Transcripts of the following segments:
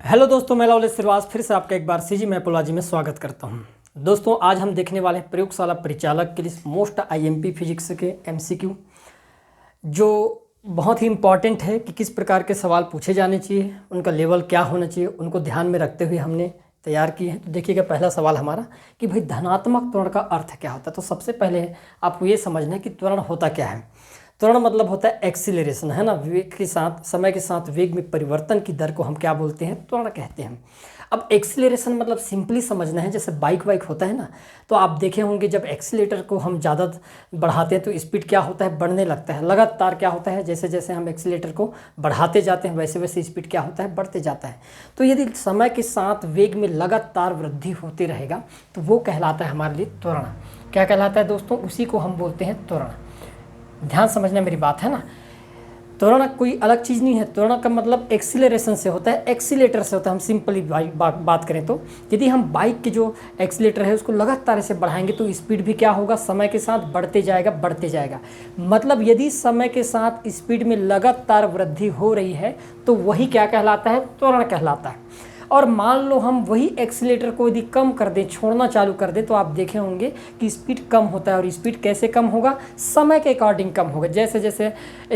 Hello दोस्तों, मैं लवलेश श्रीवास फिर से आपका एक बार सीजी मैपोलॉजी में स्वागत करता हूं। दोस्तों, आज हम देखने वाले हैं प्रयोगशाला परिचालक के लिए मोस्ट आईएमपी फिजिक्स के एमसीक्यू, जो बहुत ही इम्पॉर्टेंट है कि किस प्रकार के सवाल पूछे जाने चाहिए, उनका लेवल क्या होना चाहिए, उनको ध्यान में रखते हुए हमने तैयार किए हैं। तो देखिएगा, पहला सवाल हमारा कि भाई धनात्मक त्वरण का अर्थ क्या होता है। तो सबसे पहले आपको ये समझना है कि त्वरण होता क्या है। त्वरण मतलब होता है एक्सीलरेशन, है ना। वेग के साथ, समय के साथ वेग में परिवर्तन की दर को हम क्या बोलते हैं? त्वरण कहते हैं। अब एक्सीलरेशन मतलब सिंपली समझना है, जैसे बाइक होता है ना, तो आप देखे होंगे जब एक्सीलेटर को हम ज़्यादा बढ़ाते हैं तो स्पीड क्या होता है? बढ़ने लगता है। लगातार क्या होता है? जैसे जैसे हम एक्सीलेटर को बढ़ाते जाते हैं वैसे वैसे स्पीड क्या होता है? बढ़ते जाता है। तो यदि समय के साथ वेग में लगातार वृद्धि होती रहेगा तो वो कहलाता है हमारे लिए त्वरण। क्या कहलाता है दोस्तों? उसी को हम बोलते हैं त्वरण। ध्यान समझना मेरी बात, है ना। त्वरण कोई अलग चीज़ नहीं है। त्वरण का मतलब एक्सीलरेशन से होता है, एक्सीलेटर से होता है। हम सिंपली बात करें तो यदि हम बाइक के जो एक्सीलेटर है उसको लगातार से बढ़ाएंगे तो स्पीड भी क्या होगा? समय के साथ बढ़ते जाएगा। मतलब यदि समय के साथ स्पीड में लगातार वृद्धि हो रही है तो वही क्या कहलाता है? त्वरण कहलाता है। और मान लो हम वही एक्सीलेटर को यदि कम कर दें, छोड़ना चालू कर दें, तो आप देखे होंगे कि स्पीड कम होता है। और स्पीड कैसे कम होगा? समय के अकॉर्डिंग कम होगा। जैसे जैसे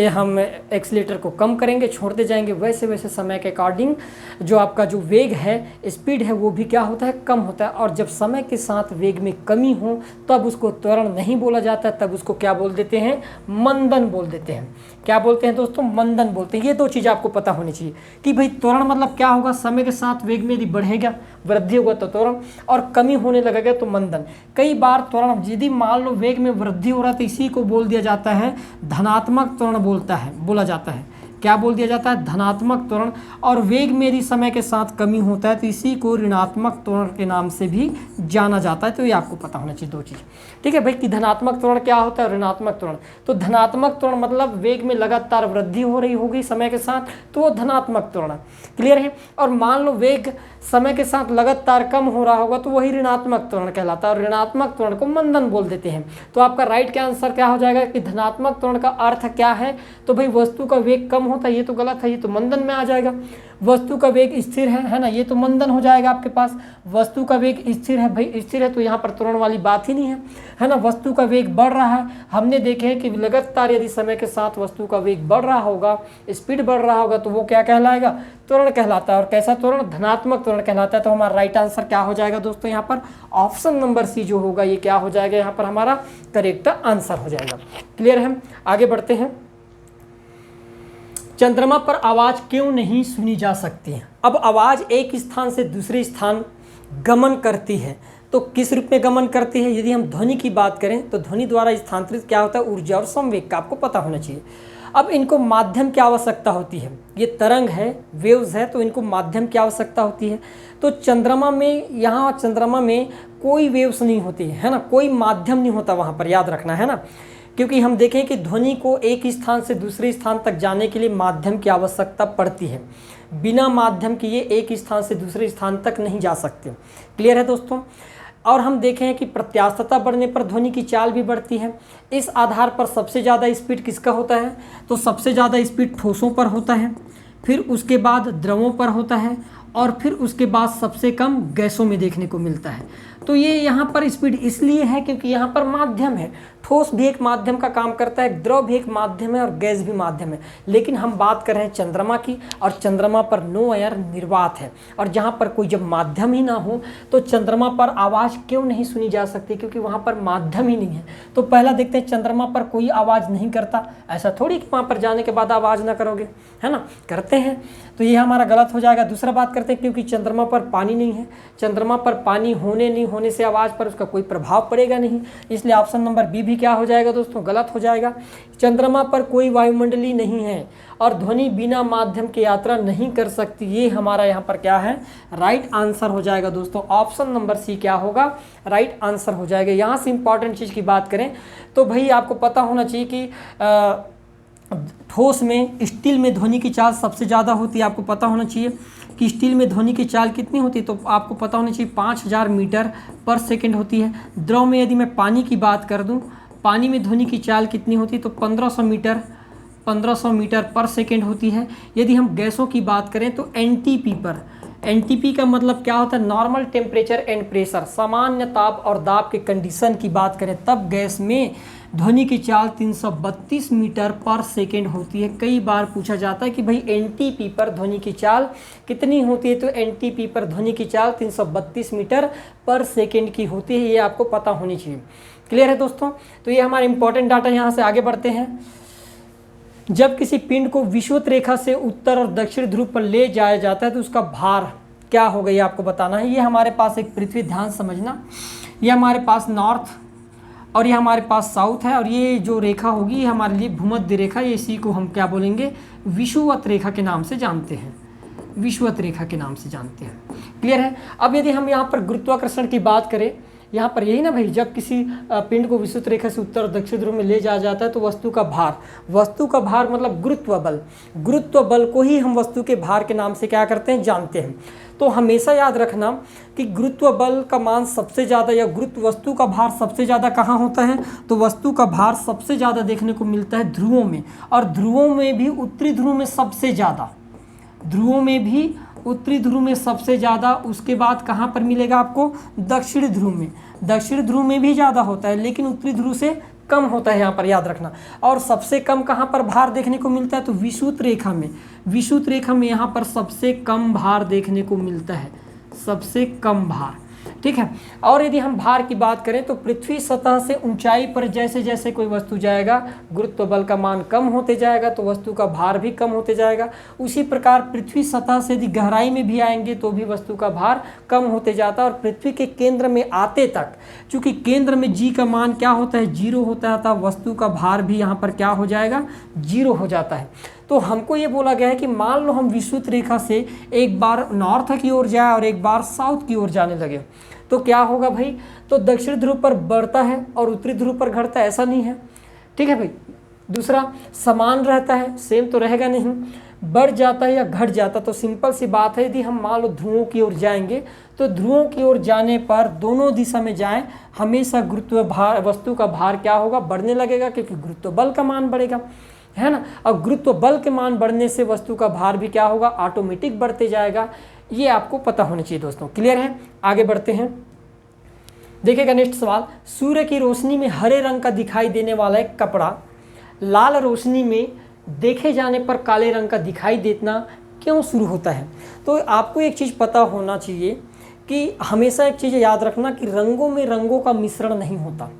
हम एक्सीलेटर को कम करेंगे, छोड़ते जाएंगे, वैसे वैसे समय के अकॉर्डिंग जो आपका जो वेग है, स्पीड है, वो भी क्या होता है? कम होता है। और जब समय के साथ वेग में कमी हो तब उसको त्वरण नहीं बोला जाता, तब उसको क्या बोल देते हैं? मंदन बोल देते हैं। क्या बोलते हैं दोस्तों? मंदन बोलते हैं। ये दो चीज़ आपको पता होनी चाहिए कि भाई त्वरण मतलब क्या होगा? समय के साथ वेग में यदि बढ़ेगा, वृद्धि होगा तो त्वरण, और कमी होने लगेगा तो मंदन। कई बार त्वरण, यदि मान लो वेग में वृद्धि हो रहा है तो इसी को बोल दिया जाता है धनात्मक त्वरण बोला जाता है। क्या बोल दिया जाता है? धनात्मक त्वरण। और वेग में यदि समय के साथ कमी होता है तो इसी को ऋणात्मक त्वरण के नाम से भी जाना जाता है। तो ये आपको पता होना चाहिए दो चीज़, ठीक है भाई, कि धनात्मक त्वरण क्या होता है, ऋणात्मक त्वरण। तो धनात्मक त्वरण मतलब वेग में लगातार वृद्धि हो रही होगी समय के साथ, तो वो धनात्मक त्वरण। क्लियर है। और मान लो वेग समय के साथ लगातार कम हो रहा होगा तो वही ऋणात्मक त्वरण कहलाता है। और ऋणात्मक त्वरण को मंदन बोल देते हैं। तो आपका राइट का आंसर क्या हो जाएगा कि धनात्मक त्वरण का अर्थ क्या है? तो भाई वस्तु का वेग कम होता है, ये तो गलत है, ये तो मंदन में आ जाएगा। वस्तु का वेग स्थिर है ना, ये तो मंदन हो जाएगा आपके पास। वस्तु का वेग स्थिर है, भाई स्थिर है तो यहाँ पर त्वरण वाली बात ही नहीं है ना। वस्तु का वेग बढ़ रहा है, हमने देखे कि लगातार यदि समय के साथ वस्तु का वेग बढ़ रहा होगा, स्पीड बढ़ रहा होगा, तो वो क्या कहलाएगा? त्वरण कहलाता है। और कैसा त्वरण? धनात्मक त्वरण कहलाता है। तो हमारा राइट आंसर क्या हो जाएगा दोस्तों? यहाँ पर ऑप्शन नंबर सी जो होगा ये क्या हो जाएगा? यहाँ पर हमारा करेक्ट आंसर हो जाएगा। क्लियर है। आगे बढ़ते हैं। चंद्रमा पर आवाज़ क्यों नहीं सुनी जा सकती है? अब आवाज़ एक स्थान से दूसरे स्थान गमन करती है तो किस रूप में गमन करती है? यदि हम ध्वनि की बात करें तो ध्वनि द्वारा स्थानांतरित क्या होता है? ऊर्जा और संवेग का आपको पता होना चाहिए। अब इनको माध्यम की आवश्यकता होती है। ये तरंग है, वेव्स है, तो इनको माध्यम की आवश्यकता होती है। तो चंद्रमा में, यहाँ चंद्रमा में कोई वेव्स नहीं होती है ना, कोई माध्यम नहीं होता वहाँ पर, याद रखना है ना। क्योंकि हम देखें कि ध्वनि को एक स्थान से दूसरे स्थान तक जाने के लिए माध्यम की आवश्यकता पड़ती है। बिना माध्यम के ये एक स्थान से दूसरे स्थान तक नहीं जा सकते। क्लियर है दोस्तों। और हम देखें कि प्रत्यास्थता बढ़ने पर ध्वनि की चाल भी बढ़ती है। इस आधार पर सबसे ज़्यादा स्पीड किसका होता है? तो सबसे ज़्यादा स्पीड ठोसों पर होता है, फिर उसके बाद द्रवों पर होता है, और फिर उसके बाद सबसे कम गैसों में देखने को मिलता है। तो ये यहाँ पर स्पीड इसलिए है क्योंकि यहाँ पर माध्यम है। ठोस भी एक माध्यम का काम करता है, द्रव भी एक माध्यम है, और गैस भी माध्यम है। लेकिन हम बात कर रहे हैं चंद्रमा की, और चंद्रमा पर नो एयर निर्वात है। और जहाँ पर कोई जब माध्यम ही ना हो तो चंद्रमा पर आवाज़ क्यों नहीं सुनी जा सकती? क्योंकि वहाँ पर माध्यम ही नहीं है। तो पहला देखते हैं, चंद्रमा पर कोई आवाज़ नहीं करता। ऐसा थोड़ी कि वहाँ पर जाने के बाद आवाज़ ना करोगे, है ना, करते हैं। तो ये हमारा गलत हो जाएगा। दूसरा बात करते हैं, क्योंकि चंद्रमा पर पानी नहीं है। चंद्रमा पर पानी होने से आवाज़ पर उसका कोई प्रभाव पड़ेगा नहीं, इसलिए ऑप्शन नंबर बी भी क्या हो जाएगा दोस्तों? गलत हो जाएगा। चंद्रमा पर कोई वायुमंडली नहीं है और ध्वनि बिना माध्यम के यात्रा नहीं कर सकती। ये हमारा यहाँ पर क्या है? राइट आंसर हो जाएगा दोस्तों। ऑप्शन नंबर सी क्या होगा? राइट आंसर हो जाएगा। यहाँ से इंपॉर्टेंट चीज़ की बात करें तो भाई आपको पता होना चाहिए कि ठोस में, स्टील में ध्वनि की चाल सबसे ज़्यादा होती है। आपको पता होना चाहिए कि स्टील में ध्वनि की चाल कितनी होती है? तो आपको पता होना चाहिए 5000 मीटर पर सेकंड होती है। द्रव में यदि मैं पानी की बात कर दूं, पानी में ध्वनि की चाल कितनी होती है? तो 1500 मीटर पर सेकंड होती है। यदि हम गैसों की बात करें तो एनटीपी पर एनटीपी का मतलब क्या होता है, नॉर्मल टेम्परेचर एंड प्रेशर, सामान्य ताप और दाब के कंडीशन की बात करें तब गैस में ध्वनि की चाल 332 मीटर पर सेकेंड होती है। कई बार पूछा जाता है कि भाई एनटीपी पर ध्वनि की चाल कितनी होती है, तो एनटीपी पर ध्वनि की चाल 332 मीटर पर सेकेंड की होती है, ये आपको पता होनी चाहिए। क्लियर है दोस्तों, तो ये हमारे इंपॉर्टेंट डाटा। यहाँ से आगे बढ़ते हैं। जब किसी पिंड को विषुवत रेखा से उत्तर और दक्षिण ध्रुव पर ले जाया जाता है तो उसका भार क्या होगा, ये आपको बताना है। ये हमारे पास एक पृथ्वी, ध्यान समझना, ये हमारे पास नॉर्थ और ये हमारे पास साउथ है, और ये जो रेखा होगी ये हमारे लिए भूमध्य रेखा, ये इसी को हम क्या बोलेंगे, विषुवत रेखा के नाम से जानते हैं, विषुवत रेखा के नाम से जानते हैं। क्लियर है। अब यदि हम यहाँ पर गुरुत्वाकर्षण की बात करें, यहाँ पर यही ना भाई, जब किसी पिंड को विषुवत रेखा से उत्तर और दक्षिण ध्रुव में ले जाया जाता है तो वस्तु का भार मतलब गुरुत्व बल को ही हम वस्तु के भार के नाम से क्या करते हैं, जानते हैं। तो हमेशा याद रखना कि गुरुत्व बल का मान सबसे ज़्यादा या वस्तु का भार सबसे ज़्यादा कहाँ होता है, तो वस्तु का भार सबसे ज़्यादा देखने को मिलता है ध्रुवों में, और ध्रुवों में भी उत्तरी ध्रुव में सबसे ज़्यादा, ध्रुवों में भी उत्तरी ध्रुव में सबसे ज़्यादा। उसके बाद कहाँ पर मिलेगा आपको, दक्षिण ध्रुव में। दक्षिण ध्रुव में भी ज़्यादा होता है लेकिन उत्तरी ध्रुव से कम होता है, यहाँ पर याद रखना। और सबसे कम कहाँ पर भार देखने को मिलता है, तो विषुवत रेखा में। विषुवत रेखा में यहाँ पर सबसे कम भार देखने को मिलता है, सबसे कम भार। ठीक है। और यदि हम भार की बात करें तो पृथ्वी सतह से ऊंचाई पर जैसे जैसे कोई वस्तु जाएगा गुरुत्व बल का मान कम होते जाएगा तो वस्तु का भार भी कम होते जाएगा। उसी प्रकार पृथ्वी सतह से यदि गहराई में भी आएंगे तो भी वस्तु का भार कम होते जाता है, और पृथ्वी के केंद्र में आते तक, चूंकि केंद्र में जी का मान क्या होता है, 0 होता है, वस्तु का भार भी यहाँ पर क्या हो जाएगा, 0 हो जाता है। तो हमको ये बोला गया है कि मान लो हम विषुवत रेखा से एक बार नॉर्थ की ओर जाए और एक बार साउथ की ओर जाने लगे तो क्या होगा भाई, तो दक्षिण ध्रुव पर बढ़ता है और उत्तरी ध्रुव पर घटता है, ऐसा नहीं है। ठीक है भाई। दूसरा, समान रहता है, सेम तो रहेगा नहीं, बढ़ जाता है या घट जाता। तो सिंपल सी बात है, यदि हम मान लो ध्रुवों की ओर जाएंगे तो ध्रुवों की ओर जाने पर दोनों दिशा में जाएं, हमेशा गुरुत्व भार, वस्तु का भार क्या होगा, बढ़ने लगेगा, क्योंकि गुरुत्व बल का मान बढ़ेगा, है ना। और गुरुत्व बल के मान बढ़ने से वस्तु का भार भी क्या होगा, ऑटोमेटिक बढ़ते जाएगा। ये आपको पता होना चाहिए दोस्तों। क्लियर है। आगे बढ़ते हैं। देखिएगा नेक्स्ट सवाल, सूर्य की रोशनी में हरे रंग का दिखाई देने वाला एक कपड़ा लाल रोशनी में देखे जाने पर काले रंग का दिखाई देना क्यों शुरू होता है। तो आपको एक चीज़ पता होना चाहिए कि हमेशा एक चीज़ याद रखना कि रंगों में रंगों का मिश्रण नहीं होता।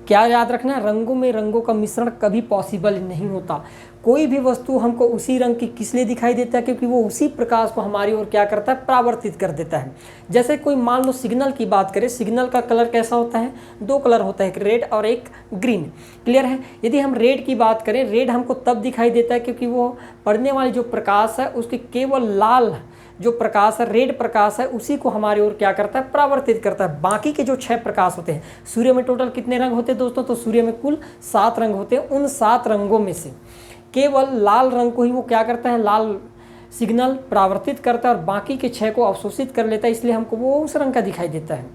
क्या याद रखना है, रंगों में रंगों का मिश्रण कभी पॉसिबल नहीं होता। कोई भी वस्तु हमको उसी रंग की किस लिए दिखाई देता है, क्योंकि वो उसी प्रकाश को हमारी ओर क्या करता है, परावर्तित कर देता है। जैसे कोई मान लो सिग्नल की बात करें, सिग्नल का कलर कैसा होता है, 2 कलर होता है, एक रेड और एक ग्रीन। क्लियर है। यदि हम रेड की बात करें, रेड हमको तब दिखाई देता है क्योंकि वो पड़ने वाली जो प्रकाश है उसकी केवल लाल जो प्रकाश है, रेड प्रकाश है, उसी को हमारी ओर क्या करता है, परावर्तित करता है। बाकी के जो 6 प्रकाश होते हैं, सूर्य में टोटल कितने रंग होते हैं दोस्तों, तो सूर्य में कुल 7 रंग होते हैं। उन 7 रंगों में से केवल लाल रंग को ही वो क्या करता है, लाल सिग्नल परावर्तित करता है और बाकी के 6 को अवशोषित कर लेता है, इसलिए हमको वो उस रंग का दिखाई देता है।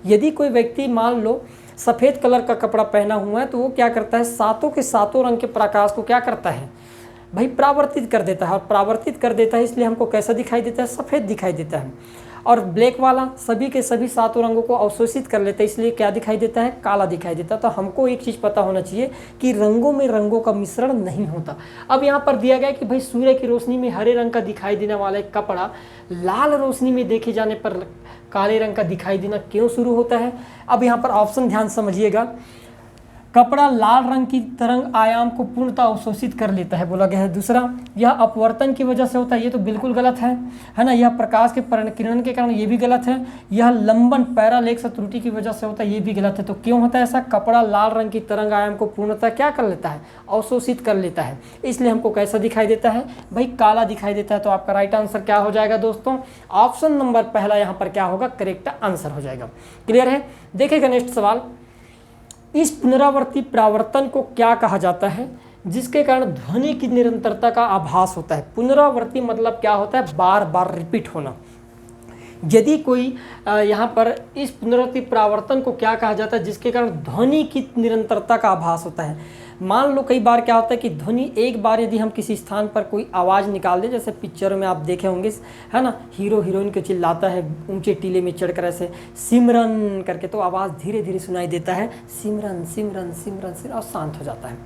यदि कोई व्यक्ति मान लो सफ़ेद कलर का कपड़ा पहना हुआ है तो वो क्या करता है, 7 के 7 रंग के प्रकाश को क्या करता है भाई, परावर्तित कर देता है। और परावर्तित कर देता है इसलिए हमको कैसा दिखाई देता है, सफ़ेद दिखाई देता है। और ब्लैक वाला सभी के सभी 7 रंगों को अवशोषित कर लेता है, इसलिए क्या दिखाई देता है, काला दिखाई देता है। तो हमको एक चीज़ पता होना चाहिए कि रंगों में रंगों का मिश्रण नहीं होता। अब यहाँ पर दिया गया कि भाई सूर्य की रोशनी में हरे रंग का दिखाई देने वाला एक कपड़ा लाल रोशनी में देखे जाने पर काले रंग का दिखाई देना क्यों शुरू होता है। अब यहाँ पर ऑप्शन ध्यान समझिएगा। कपड़ा लाल रंग की तरंग आयाम को पूर्णतः अवशोषित कर लेता है, बोला गया है। दूसरा, यह अपवर्तन की वजह से होता है, ये तो बिल्कुल गलत है ना। यह प्रकाश के किरण के कारण, ये भी गलत है। यह लंबन पैरालेक्स त्रुटि की वजह से होता है, ये भी गलत है। तो क्यों होता है ऐसा, कपड़ा लाल रंग की तरंग आयाम को पूर्णतः क्या कर लेता है, अवशोषित कर लेता है, इसलिए हमको कैसा दिखाई देता है भाई, काला दिखाई देता है। तो आपका राइट आंसर क्या हो जाएगा दोस्तों, ऑप्शन नंबर पहला यहाँ पर क्या होगा, करेक्ट आंसर हो जाएगा। क्लियर है। देखिएगा नेक्स्ट सवाल, इस पुनरावर्ती परावर्तन को क्या कहा जाता है जिसके कारण ध्वनि की निरंतरता का आभास होता है। पुनरावर्ती मतलब क्या होता है, बार बार रिपीट होना। यदि कोई यहाँ पर इस पुनरावर्ती परावर्तन को क्या कहा जाता है जिसके कारण ध्वनि की निरंतरता का आभास होता है। मान लो कई बार क्या होता है कि ध्वनि एक बार यदि हम किसी स्थान पर कोई आवाज़ निकाल दें, जैसे पिक्चरों में आप देखे होंगे है ना, हीरो हीरोइन को चिल्लाता है ऊंचे टीले में चढ़कर ऐसे सिमरन करके, तो आवाज़ धीरे धीरे सुनाई देता है सिमरन सिमरन सिमरन सिमरन, और शांत हो जाता है।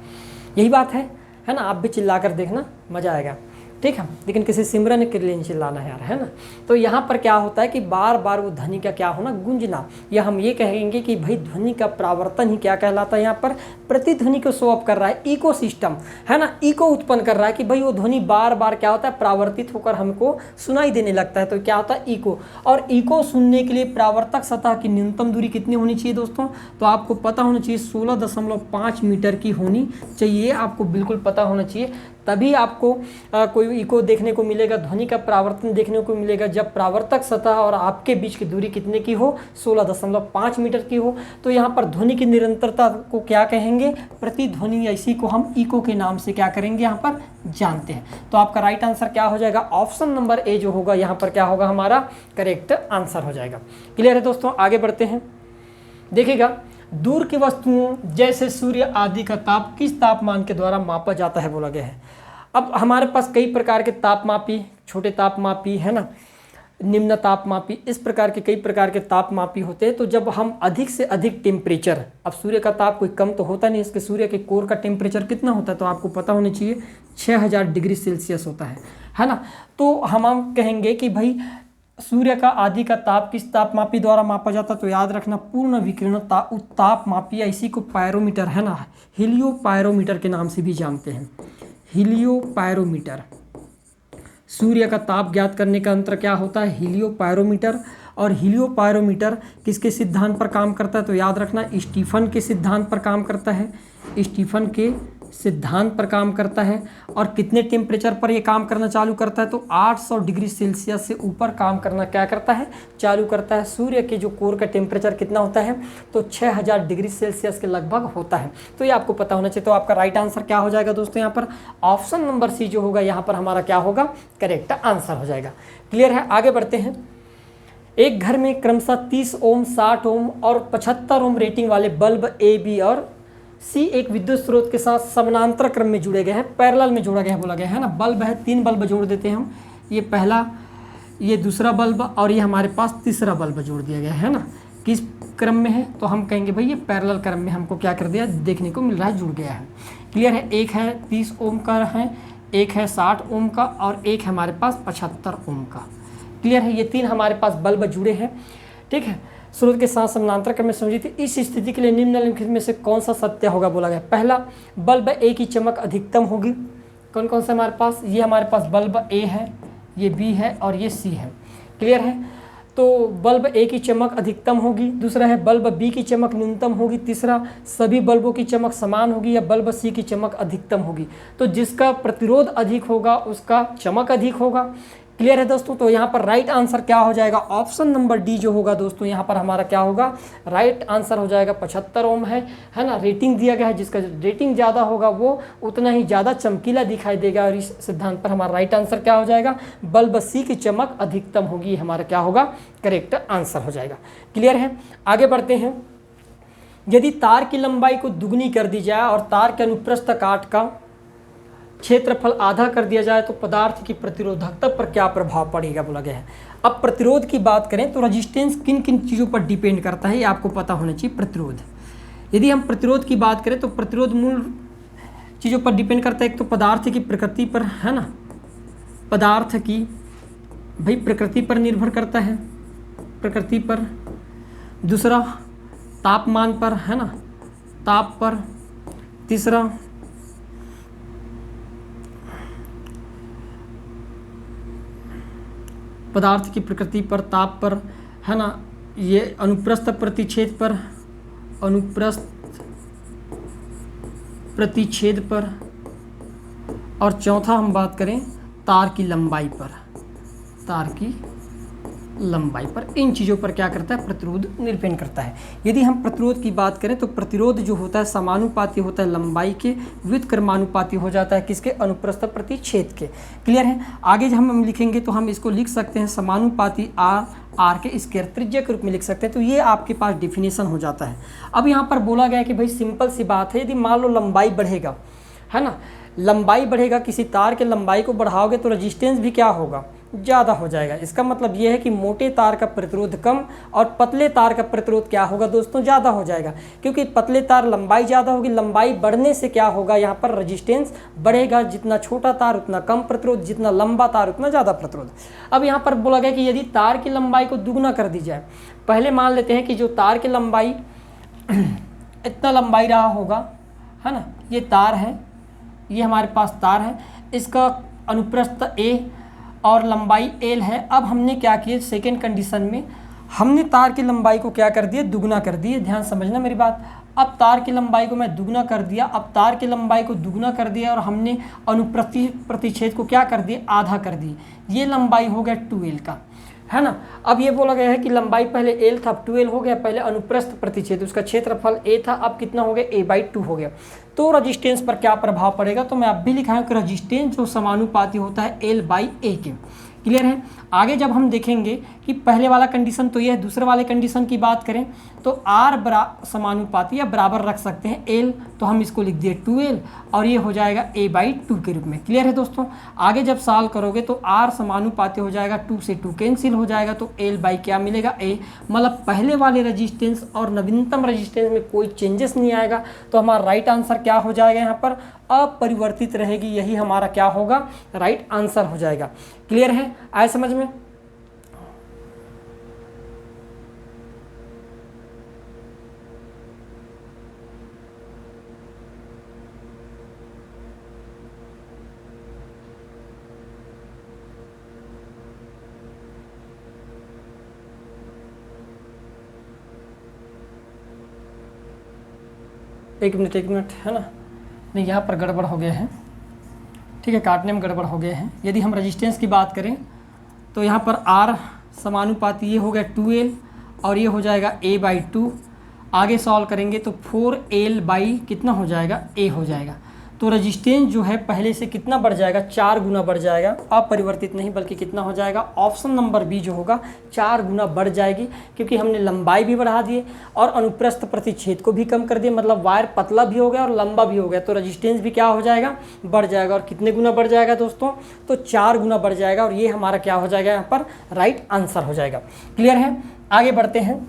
यही बात है ना, आप भी चिल्ला कर देखना, मज़ा आएगा, ठीक है। लेकिन किसी सिमरन के लिए नहीं चिल्लाना है यार, है ना। तो यहाँ पर क्या होता है कि बार बार वो ध्वनि का क्या होना, गूंजना, या हम ये कहेंगे कि भाई ध्वनि का प्रावर्तन ही क्या कहलाता है, यहाँ पर प्रतिध्वनि को शो अप कर रहा है, इको सिस्टम है ना, इको उत्पन्न कर रहा है कि भाई वो ध्वनि बार बार क्या होता है, प्रावर्तित होकर हमको सुनाई देने लगता है, तो क्या होता है इको। और इको सुनने के लिए प्रावर्तक सतह की न्यूनतम दूरी कितनी होनी चाहिए दोस्तों, तो आपको पता होना चाहिए 16.5 मीटर की होनी चाहिए, आपको बिल्कुल पता होना चाहिए, तभी आपको कोई इको देखने को मिलेगा, ध्वनि का प्रावर्तन देखने को मिलेगा, जब प्रावर्तक सतह और आपके बीच की दूरी कितने की हो, 16.5 मीटर की हो। तो यहाँ पर ध्वनि की निरंतरता को क्या कहेंगे, प्रतिध्वनि, या इसी को हम इको के नाम से क्या करेंगे यहाँ पर जानते हैं। तो आपका राइट आंसर क्या हो जाएगा, ऑप्शन नंबर ए जो होगा यहाँ पर क्या होगा, हमारा करेक्ट आंसर हो जाएगा। क्लियर है दोस्तों, आगे बढ़ते हैं। देखिएगा, दूर की वस्तुओं जैसे सूर्य आदि का ताप किस तापमान के द्वारा मापा जाता है बोला गया है। अब हमारे पास कई प्रकार के तापमापी, छोटे तापमापी है ना, निम्न तापमापी, इस प्रकार के कई प्रकार के तापमापी होते हैं। तो जब हम अधिक से अधिक टेम्परेचर, अब सूर्य का ताप कोई कम तो होता नहीं, इसके सूर्य के कोर का टेम्परेचर कितना होता है, तो आपको पता होना चाहिए 6000 डिग्री सेल्सियस होता है ना। तो हम कहेंगे कि भाई सूर्य का आदि का ताप किस तापमापी द्वारा मापा जाता है, तो याद रखना पूर्ण विकिरण तापमापी, या इसी को पायरोमीटर है ना, हीलियोपायरोमीटर के नाम से भी जानते हैं, हीलियोपायरोमीटर। सूर्य का ताप ज्ञात करने का यंत्र क्या होता है, हीलियोपायरोमीटर। और हीलियोपायरोमीटर किसके सिद्धांत पर काम करता है, तो याद रखना स्टीफन के सिद्धांत पर काम करता है, स्टीफन के सिद्धांत पर काम करता है। और कितने टेम्परेचर पर ये काम करना चालू करता है, तो 800 डिग्री सेल्सियस से ऊपर काम करना क्या करता है, चालू करता है। सूर्य के जो कोर का टेम्परेचर कितना होता है, तो 6000 डिग्री सेल्सियस के लगभग होता है। तो ये आपको पता होना चाहिए। तो आपका राइट आंसर क्या हो जाएगा दोस्तों, यहाँ पर ऑप्शन नंबर सी जो होगा यहाँ पर हमारा क्या होगा, करेक्ट आंसर हो जाएगा। क्लियर है, आगे बढ़ते हैं। एक घर में क्रमशः 30 ओम, 60 ओम और 75 ओम रेटिंग वाले बल्ब ए, बी और सी एक विद्युत स्रोत के साथ समानांतर क्रम में जुड़े गए हैं, पैरेलल में जोड़ा गया है बोला गया है ना। बल्ब है, 3 बल्ब जोड़ देते हैं हम, ये पहला, ये दूसरा बल्ब और ये हमारे पास तीसरा बल्ब जोड़ दिया गया है ना। किस क्रम में है, तो हम कहेंगे भाई ये पैरेलल क्रम में हमको क्या कर दिया, देखने को मिल रहा है, जुड़ गया है। क्लियर है, एक है 30 ओम का है, एक है 60 ओम का और एक है हमारे पास 75 ओम का। क्लियर है, ये 3 हमारे पास बल्ब जुड़े हैं, ठीक है, स्रोत के साथ समानांतर क्रम में समझी थी। इस स्थिति के लिए निम्नलिखित में से कौन सा सत्य होगा बोला गया। पहला, बल्ब ए की चमक अधिकतम होगी। कौन कौन सा हमारे पास, ये हमारे पास बल्ब ए है, ये बी है और ये सी है। क्लियर है, तो बल्ब ए की चमक अधिकतम होगी। दूसरा है बल्ब बी की चमक न्यूनतम होगी। तीसरा, सभी बल्बों की चमक समान होगी, या बल्ब सी की चमक अधिकतम होगी। तो जिसका प्रतिरोध अधिक होगा उसका चमक अधिक होगा। क्लियर है दोस्तों, तो यहाँ पर राइट आंसर क्या हो जाएगा, ऑप्शन नंबर डी जो होगा दोस्तों, यहाँ पर हमारा क्या होगा, राइट आंसर हो जाएगा। 75 ओम है ना, रेटिंग दिया गया है, जिसका रेटिंग ज़्यादा होगा वो उतना ही ज़्यादा चमकीला दिखाई देगा। और इस सिद्धांत पर हमारा राइट आंसर क्या हो जाएगा, बल्ब सी की चमक अधिकतम होगी, हमारा क्या होगा, करेक्ट आंसर हो जाएगा। क्लियर है, आगे बढ़ते हैं। यदि तार की लंबाई को दुगनी कर दी जाए और तार के अनुप्रस्थ काट का क्षेत्रफल आधा कर दिया जाए तो पदार्थ की प्रतिरोधकता पर क्या प्रभाव पड़ेगा बोला गया है। अब प्रतिरोध की बात करें तो रेजिस्टेंस किन किन चीज़ों पर डिपेंड करता है, ये आपको पता होना चाहिए। प्रतिरोध, यदि हम प्रतिरोध की बात करें तो प्रतिरोध मूल चीज़ों पर डिपेंड करता है। एक तो पदार्थ की प्रकृति पर है ना, पदार्थ की भाई प्रकृति पर निर्भर करता है, प्रकृति पर। दूसरा तापमान पर है ना, ताप पर। तीसरा पदार्थ की प्रकृति पर, ताप पर है ना, ये अनुप्रस्थ प्रतिच्छेद पर, अनुप्रस्थ प्रतिच्छेद पर। और चौथा हम बात करें तार की लंबाई पर, तार की लंबाई पर। इन चीज़ों पर क्या करता है, प्रतिरोध निर्भर करता है। यदि हम प्रतिरोध की बात करें तो प्रतिरोध जो होता है समानुपाती होता है लंबाई के व्युत्क्रमानुपाती हो जाता है किसके, अनुप्रस्थ प्रतिच्छेद के। क्लियर है। आगे जब हम लिखेंगे तो हम इसको लिख सकते हैं समानुपाती आर के स्क्वायर त्रिज्या के रूप में लिख सकते हैं। तो ये आपके पास डिफिनेशन हो जाता है। अब यहाँ पर बोला गया है कि भाई सिंपल सी बात है, यदि मान लो लंबाई बढ़ेगा, है ना, लंबाई बढ़ेगा, किसी तार के लंबाई को बढ़ाओगे तो रेजिस्टेंस भी क्या होगा, ज़्यादा हो जाएगा। इसका मतलब ये है कि मोटे तार का प्रतिरोध कम और पतले तार का प्रतिरोध क्या होगा दोस्तों, ज़्यादा हो जाएगा। क्योंकि पतले तार लंबाई ज़्यादा होगी, लंबाई बढ़ने से क्या होगा, यहाँ पर रेजिस्टेंस बढ़ेगा। जितना छोटा तार उतना कम प्रतिरोध, जितना लंबा तार उतना ज़्यादा प्रतिरोध। अब यहाँ पर बोला गया कि यदि तार की लंबाई को दुगना कर दी जाए, पहले मान लेते हैं कि जो तार की लंबाई इतना लंबाई रहा होगा, है ना, ये तार है, ये हमारे पास तार है, इसका अनुप्रस्थ a और लंबाई l है। अब हमने क्या किया, सेकेंड कंडीशन में हमने तार की लंबाई को क्या कर दिया, दुगना कर दिए। ध्यान समझना मेरी बात। अब तार की लंबाई को मैं दुगना कर दिया, अब तार की लंबाई को दुगना कर दिया और हमने अनुप्रस्थ प्रतिच्छेद को क्या कर दिया, आधा कर दिए। ये लंबाई हो गया 2l का, है ना। अब ये बोला गया है कि लंबाई पहले l था, अब 2l हो गया। पहले अनुप्रस्थ प्रतिच्छेद, उसका क्षेत्रफल a था, अब कितना हो गया, a/2 हो गया। तो रजिस्टेंस पर क्या प्रभाव पड़ेगा, तो मैं अब भी लिखा हूँ कि रजिस्टेंस जो समानुपाती होता है l/a के। क्लियर है। आगे जब हम देखेंगे कि पहले वाला कंडीशन तो ये है, दूसरे वाले कंडीशन की बात करें तो r समानुपाती या बराबर रख सकते हैं l, तो हम इसको लिख दिए 2l और ये हो जाएगा a/2 के रूप में। क्लियर है दोस्तों। आगे जब सॉल्व करोगे तो r समानुपाती हो जाएगा, 2 से 2 कैंसिल हो जाएगा, तो l क्या मिलेगा, a। मतलब पहले वाले रजिस्टेंस और नवीनतम रजिस्टेंस में कोई चेंजेस नहीं आएगा। तो हमारा राइट आंसर क्या हो जाएगा, यहाँ पर अपरिवर्तित रहेगी, यही हमारा क्या होगा, राइट आंसर हो जाएगा। क्लियर है, आए समझ में। एक मिनट, है ना, नहीं यहाँ पर गड़बड़ हो गया है, ठीक है, काटने में गड़बड़ हो गया है। यदि हम रेजिस्टेंस की बात करें तो यहाँ पर R समानुपाती ये हो गया 2l और ये हो जाएगा a/2। आगे सॉल्व करेंगे तो 4l कितना हो जाएगा, a हो जाएगा। तो रेजिस्टेंस जो है पहले से कितना बढ़ जाएगा, 4 गुना बढ़ जाएगा। अपरिवर्तित नहीं बल्कि कितना हो जाएगा, ऑप्शन नंबर बी जो होगा 4 गुना बढ़ जाएगी, क्योंकि हमने लंबाई भी बढ़ा दिए और अनुप्रस्थ प्रतिच्छेद को भी कम कर दिए। मतलब वायर पतला भी हो गया और लंबा भी हो गया, तो रेजिस्टेंस भी क्या हो जाएगा, बढ़ जाएगा। और कितने गुना बढ़ जाएगा दोस्तों, तो 4 गुना बढ़ जाएगा और ये हमारा क्या हो जाएगा, यहाँ पर राइट आंसर हो जाएगा। क्लियर है। आगे बढ़ते हैं।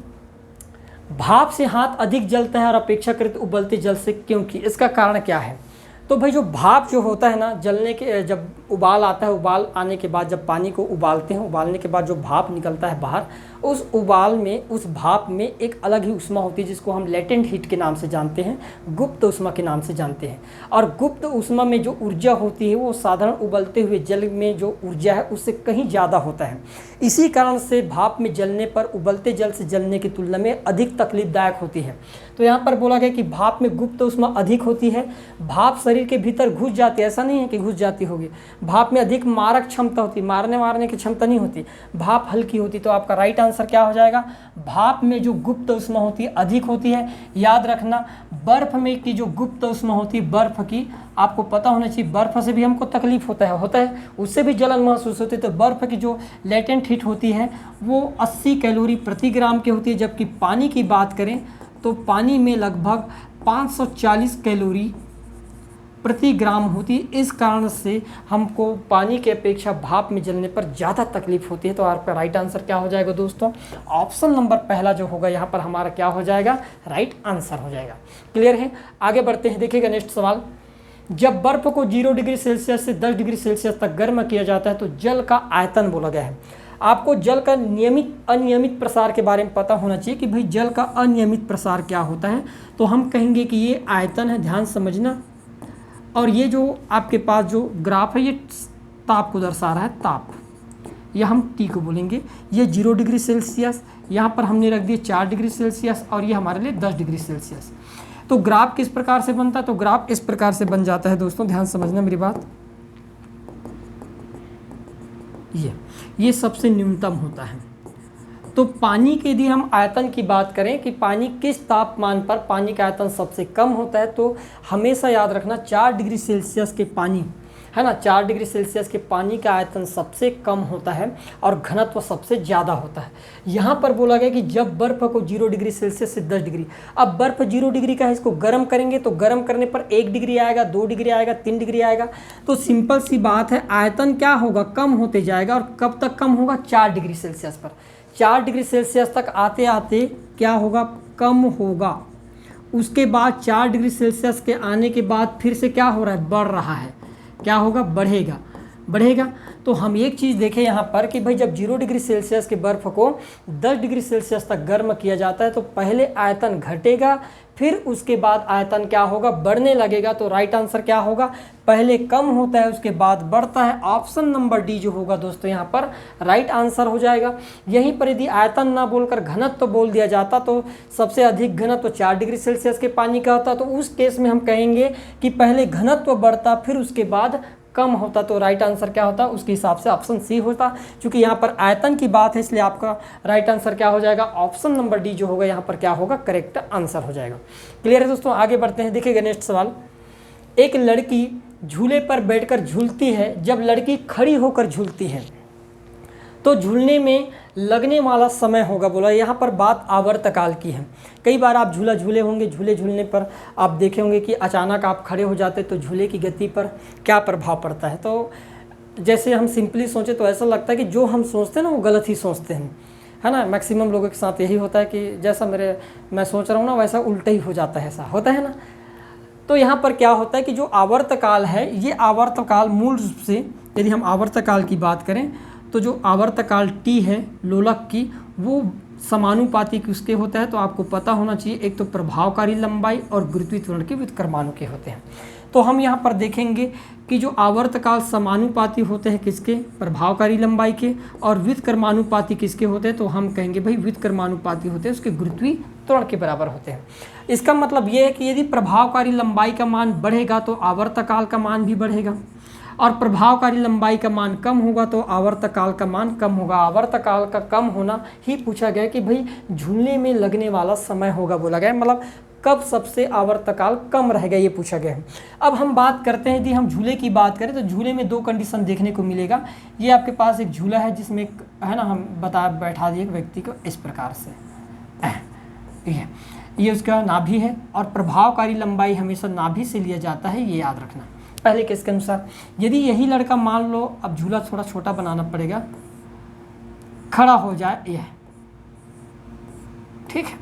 भाप से हाथ अधिक जलता है और अपेक्षाकृत उबलते जल से, क्योंकि इसका कारण क्या है। तो भाई जो भाप जो होता है ना, जलने के जब उबाल आता है, उबाल आने के बाद जब पानी को उबालते हैं, उबालने के बाद जो भाप निकलता है बाहर, उस उबाल में, उस भाप में एक अलग ही उष्मा होती है जिसको हम लेटेंट हीट के नाम से जानते हैं, गुप्त उष्मा के नाम से जानते हैं। और गुप्त उष्मा में जो ऊर्जा होती है वो साधारण उबलते हुए जल में जो ऊर्जा है उससे कहीं ज़्यादा होता है। इसी कारण से भाप में जलने पर उबलते जल से जलने की तुलना में अधिक तकलीफदायक होती है। तो यहाँ पर बोला गया कि भाप में गुप्त उष्मा अधिक होती है। भाप शरीर के भीतर घुस जाती है, ऐसा नहीं है कि घुस जाती होगी। भाप में अधिक मारक क्षमता होती है, मारने की क्षमता नहीं होती। भाप हल्की होती। तो आपका राइट आंसर क्या हो जाएगा, भाप में जो गुप्त उष्मा होती है अधिक होती है। याद रखना, बर्फ में की जो गुप्त उष्मा होती है, बर्फ की आपको पता होना चाहिए, बर्फ से भी हमको तकलीफ होता है, उससे भी जलन महसूस होती है। तो बर्फ की जो लेटेंट हीट होती है वो 80 कैलोरी प्रति ग्राम की होती है, जबकि पानी की बात करें तो पानी में लगभग 540 कैलोरी प्रति ग्राम होती है। इस कारण से हमको पानी की अपेक्षा भाप में जलने पर ज़्यादा तकलीफ होती है। तो आपका राइट आंसर क्या हो जाएगा दोस्तों, ऑप्शन नंबर पहला जो होगा यहाँ पर हमारा क्या हो जाएगा, राइट आंसर हो जाएगा। क्लियर है। आगे बढ़ते हैं। देखिएगा नेक्स्ट सवाल। जब बर्फ को 0 डिग्री सेल्सियस से 10 डिग्री सेल्सियस तक गर्म किया जाता है तो जल का आयतन बोला गया है। आपको जल का नियमित अनियमित प्रसार के बारे में पता होना चाहिए कि भाई जल का अनियमित प्रसार क्या होता है। तो हम कहेंगे कि ये आयतन है, ध्यान समझना। और ये जो आपके पास जो ग्राफ है ये ताप को दर्शा रहा है, ताप, या हम टी को बोलेंगे। ये 0 डिग्री सेल्सियस, यहाँ पर हमने रख दिए 4 डिग्री सेल्सियस और ये हमारे लिए 10 डिग्री सेल्सियस। तो ग्राफ किस प्रकार से बनता है, तो ग्राफ इस प्रकार से बन जाता है दोस्तों, ध्यान समझना मेरी बात। ये सबसे न्यूनतम होता है, तो पानी के यदि हम आयतन की बात करें कि पानी किस तापमान पर पानी का आयतन सबसे कम होता है, तो हमेशा याद रखना 4 डिग्री सेल्सियस के पानी है ना, 4 डिग्री सेल्सियस के पानी का आयतन सबसे कम होता है और घनत्व सबसे ज़्यादा होता है। यहाँ पर बोला गया कि जब बर्फ़ को 0 डिग्री सेल्सियस से 10 डिग्री, अब बर्फ़ 0 डिग्री का है, इसको गर्म करेंगे तो गर्म करने पर 1 डिग्री आएगा, 2 डिग्री आएगा, 3 डिग्री आएगा। तो सिंपल सी बात है, आयतन क्या होगा, कम होते जाएगा। और कब तक कम होगा, 4 डिग्री सेल्सियस पर। 4 डिग्री सेल्सियस तक आते आते क्या होगा, कम होगा। उसके बाद 4 डिग्री सेल्सियस के आने के बाद फिर से क्या हो रहा है, बढ़ रहा है। क्या होगा, बढ़ेगा, बढ़ेगा। तो हम एक चीज़ देखें यहाँ पर कि भाई जब 0 डिग्री सेल्सियस के बर्फ़ को 10 डिग्री सेल्सियस तक गर्म किया जाता है तो पहले आयतन घटेगा, फिर उसके बाद आयतन क्या होगा, बढ़ने लगेगा। तो राइट आंसर क्या होगा, पहले कम होता है उसके बाद बढ़ता है। ऑप्शन नंबर डी जो होगा दोस्तों यहाँ पर राइट आंसर हो जाएगा। यहीं पर यदि आयतन ना बोलकर घनत्व तो बोल दिया जाता तो सबसे अधिक घनत्व 4 डिग्री सेल्सियस के पानी का होता, तो उस केस में हम कहेंगे कि पहले घनत्व बढ़ता फिर उसके बाद कम होता। तो राइट आंसर क्या होता, उसके हिसाब से ऑप्शन सी होता। क्योंकि यहाँ पर आयतन की बात है इसलिए आपका राइट आंसर क्या हो जाएगा, ऑप्शन नंबर डी जो होगा यहाँ पर क्या होगा, करेक्ट आंसर हो जाएगा। क्लियर है दोस्तों, आगे बढ़ते हैं। देखिएगा नेक्स्ट सवाल, एक लड़की झूले पर बैठकर झूलती है, जब लड़की खड़ी होकर झूलती है तो झूलने में लगने वाला समय होगा, बोला यहाँ पर बात आवर्तकाल की है। कई बार आप झूला झूले होंगे, झूले झूलने पर आप देखे होंगे कि अचानक आप खड़े हो जाते तो झूले की गति पर क्या प्रभाव पड़ता है। तो जैसे हम सिंपली सोचें तो ऐसा लगता है कि जो हम सोचते हैं ना वो गलत ही सोचते हैं, है ना। मैक्सिमम लोगों के साथ यही होता है कि जैसा मैं सोच रहा हूँ ना वैसा उल्टा ही हो जाता है, ऐसा होता है ना। तो यहाँ पर क्या होता है कि जो आवर्तकाल है, ये आवर्तकाल मूल रूप से यदि हम आवर्तकाल की बात करें तो जो आवर्तकाल टी है लोलक की, वो समानुपाती किसके होता है, तो आपको पता होना चाहिए, एक तो प्रभावकारी लंबाई और गुरुत्वीय त्वरण के व्युत्क्रमाणु के होते हैं। तो हम यहाँ पर देखेंगे कि जो आवर्तकाल समानुपाती होते हैं किसके, प्रभावकारी लंबाई के, और व्युत्क्रमानुपाती किसके होते हैं, तो हम कहेंगे भाई व्युत्क्रमानुपाती होते हैं उसके गुरुत्वीय त्वरण के बराबर होते हैं। इसका मतलब ये है कि यदि प्रभावकारी लंबाई का मान बढ़ेगा तो आवर्तकाल का मान भी बढ़ेगा, और प्रभावकारी लंबाई का मान कम होगा तो आवर्तकाल का मान कम होगा। आवर्तकाल का कम होना ही पूछा गया कि भाई झूलने में लगने वाला समय होगा बोला गया, मतलब कब सबसे आवर्तकाल कम रहेगा ये पूछा गया है। अब हम बात करते हैं, यदि हम झूले की बात करें तो झूले में 2 कंडीशन देखने को मिलेगा। ये आपके पास एक झूला है जिसमें है ना, हम बैठा दिए एक व्यक्ति को इस प्रकार से, ये उसका नाभि है, और प्रभावकारी लंबाई हमेशा नाभि से लिया जाता है, ये याद रखना। पहले केस के अनुसार यदि यही लड़का मान लो, अब झूला थोड़ा छोटा बनाना पड़ेगा, खड़ा हो जाए, यह ठीक है,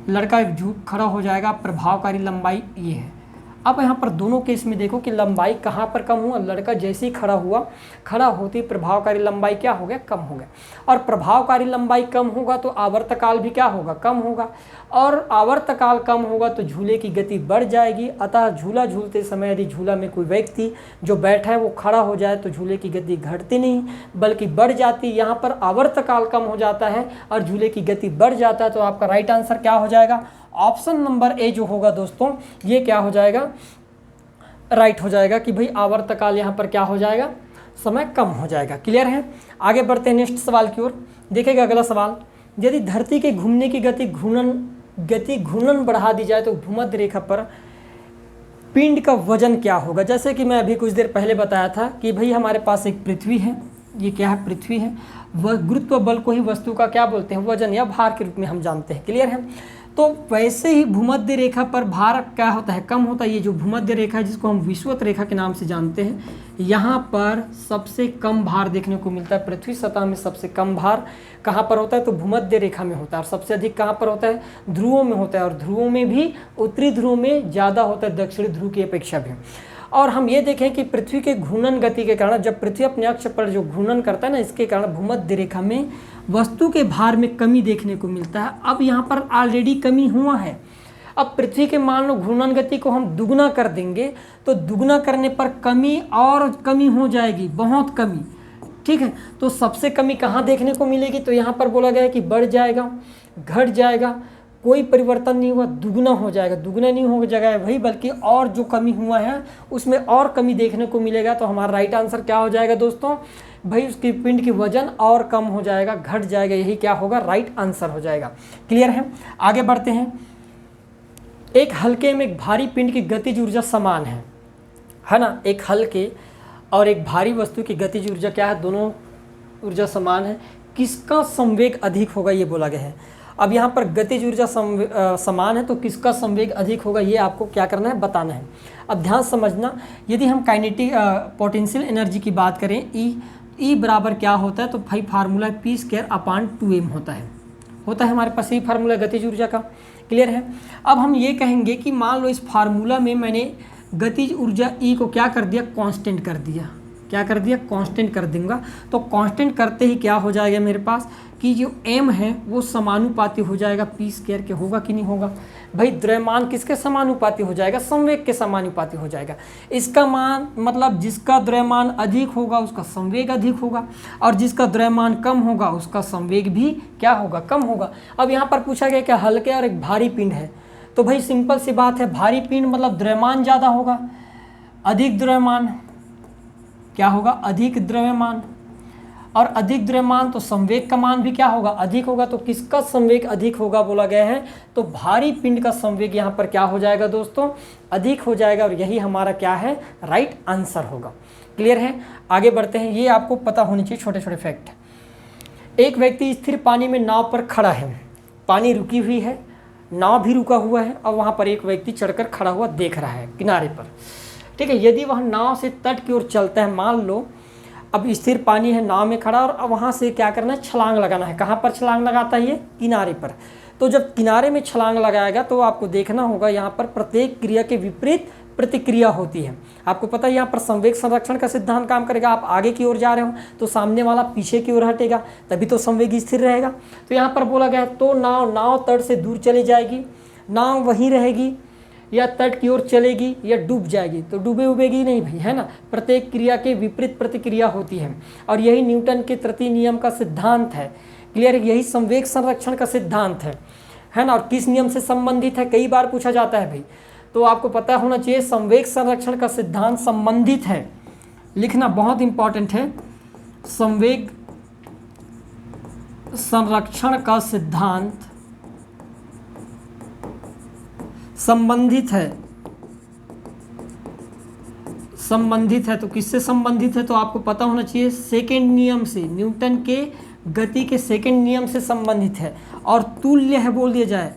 लड़का खड़ा हो जाएगा, प्रभावकारी लंबाई ये है। अब यहाँ पर दोनों केस में देखो कि लंबाई कहाँ पर कम हुआ, लड़का जैसे ही खड़ा हुआ, खड़ा होती प्रभावकारी लंबाई क्या हो गया, कम हो गया। और प्रभावकारी लंबाई कम होगा तो आवर्तकाल भी क्या होगा, कम होगा, और आवर्तकाल कम होगा तो झूले की गति बढ़ जाएगी। अतः झूला झूलते समय यदि झूला में कोई व्यक्ति जो बैठा है वो खड़ा हो जाए तो झूले की गति घटती नहीं बल्कि बढ़ जाती। यहाँ पर आवर्तकाल कम हो जाता है और झूले की गति बढ़ जाता है। तो आपका राइट आंसर क्या हो जाएगा, ऑप्शन नंबर ए जो होगा दोस्तों, ये क्या हो जाएगा, राइट हो जाएगा कि भाई आवर्तकाल यहाँ पर क्या हो जाएगा, समय कम हो जाएगा। क्लियर है, आगे बढ़ते हैं नेक्स्ट सवाल की ओर। देखिएगा अगला सवाल, यदि धरती के घूमने की गति घूर्णन बढ़ा दी जाए तो भूमध्य रेखा पर पिंड का वजन क्या होगा। जैसे कि मैं अभी कुछ देर पहले बताया था कि भाई हमारे पास एक पृथ्वी है, ये क्या है, पृथ्वी है। वह गुरुत्व बल को ही वस्तु का क्या बोलते हैं, वजन या भार के रूप में हम जानते हैं। क्लियर है, तो वैसे ही भूमध्य रेखा पर भार क्या होता है, कम होता है। ये जो भूमध्य रेखा है जिसको हम विषुवत रेखा के नाम से जानते हैं, यहाँ पर सबसे कम भार देखने को मिलता है। पृथ्वी सतह में सबसे कम भार कहाँ पर होता है, तो भूमध्य रेखा में होता है। और सबसे अधिक कहाँ पर होता है, ध्रुवों में होता है। और ध्रुवों में भी उत्तरी ध्रुव में ज़्यादा होता है दक्षिणी ध्रुव की अपेक्षा भी। और हम ये देखें कि पृथ्वी के घूर्णन गति के कारण, जब पृथ्वी अपने अक्ष पर जो घूर्णन करता है ना, इसके कारण भूमध्य रेखा में वस्तु के भार में कमी देखने को मिलता है। अब यहाँ पर ऑलरेडी कमी हुआ है। अब पृथ्वी के मान लो घूर्णन गति को हम दुगना कर देंगे तो दुगना करने पर कमी और कमी हो जाएगी, बहुत कमी। ठीक है, तो सबसे कमी कहाँ देखने को मिलेगी, तो यहाँ पर बोला गया है कि बढ़ जाएगा, घट जाएगा, कोई परिवर्तन नहीं हुआ, दुगना हो जाएगा। दुगना नहीं हो जाएगा वही, बल्कि और जो कमी हुआ है उसमें और कमी देखने को मिलेगा। तो हमारा राइट आंसर क्या हो जाएगा दोस्तों, भाई उसकी पिंड की वजन और कम हो जाएगा, घट जाएगा, यही क्या होगा, राइट आंसर हो जाएगा। क्लियर है, आगे बढ़ते हैं। एक हल्के में एक भारी पिंड की गतिज ऊर्जा समान है ना, एक हल्के और एक भारी वस्तु की गतिज ऊर्जा क्या है, दोनों ऊर्जा समान है, किसका संवेग अधिक होगा ये बोला गया है। अब यहाँ पर गतिज ऊर्जा समान है तो किसका संवेग अधिक होगा ये आपको क्या करना है, बताना है। अब ध्यान समझना, यदि हम काइनेटिक पोटेंशियल एनर्जी की बात करें, ई बराबर क्या होता है, तो भाई फार्मूला P²/2m होता है हमारे पास, यही फार्मूला गतिज ऊर्जा का। क्लियर है। अब हम ये कहेंगे कि मान लो इस फार्मूला में मैंने गतिज ऊर्जा ई को क्या कर दिया, कांस्टेंट कर दिया, क्या कर दिया, कांस्टेंट कर दूंगा। तो कांस्टेंट करते ही क्या हो जाएगा मेरे पास कि जो m है वो समानुपाती हो जाएगा P² के, होगा कि नहीं होगा। भाई द्रव्यमान किसके समानुपाती हो जाएगा, संवेग के समानुपाती हो जाएगा। इसका मान मतलब जिसका द्रव्यमान अधिक होगा उसका संवेग अधिक होगा, और जिसका द्रव्यमान कम होगा उसका संवेग भी क्या होगा, कम होगा। अब यहाँ पर पूछा गया कि हल्के और एक भारी पिंड है, तो भाई सिंपल सी बात है, भारी पिंड मतलब द्रव्यमान ज़्यादा होगा, अधिक द्रव्यमान क्या होगा, अधिक द्रव्यमान, और अधिक द्रव्यमान तो संवेग का मान भी क्या होगा, अधिक होगा। तो किसका संवेग अधिक होगा बोला गया है, तो भारी पिंड का संवेग यहाँ पर क्या हो जाएगा दोस्तों, अधिक हो जाएगा, और यही हमारा क्या है, राइट आंसर होगा। क्लियर है, आगे बढ़ते हैं। ये आपको पता होनी चाहिए छोटे छोटे फैक्ट। एक व्यक्ति स्थिर पानी में नाव पर खड़ा है, पानी रुकी हुई है, नाव भी रुका हुआ है, और वहाँ पर एक व्यक्ति चढ़कर खड़ा हुआ देख रहा है किनारे पर। ठीक है, यदि वह नाव से तट की ओर चलता है, मान लो अब स्थिर पानी है, नाव में खड़ा, और वहाँ से क्या करना है, छलांग लगाना है। कहाँ पर छलांग लगाता है ये, किनारे पर। तो जब किनारे में छलांग लगाएगा तो आपको देखना होगा यहाँ पर प्रत्येक क्रिया के विपरीत प्रतिक्रिया होती है। आपको पता है यहाँ पर संवेग संरक्षण का सिद्धांत काम करेगा। आप आगे की ओर जा रहे हो तो सामने वाला पीछे की ओर हटेगा, तभी तो संवेग स्थिर रहेगा। तो यहाँ पर बोला गया तो नाव तट से दूर चली जाएगी, नाव वहीं रहेगी, या तट की ओर चलेगी, या डूब जाएगी। तो डूबे उबेगी नहीं भाई, है ना। प्रत्येक क्रिया के विपरीत प्रतिक्रिया होती है, और यही न्यूटन के तृतीय नियम का सिद्धांत है। क्लियर, यही संवेग संरक्षण का सिद्धांत है ना। और किस नियम से संबंधित है, कई बार पूछा जाता है भाई, तो आपको पता होना चाहिए संवेग संरक्षण का सिद्धांत संबंधित है, लिखना बहुत इंपॉर्टेंट है। संवेग संरक्षण का सिद्धांत संबंधित है तो किससे संबंधित है, तो आपको पता होना चाहिए सेकंड नियम से, न्यूटन के गति के सेकंड नियम से संबंधित है। और तुल्य है बोल दिया जाए,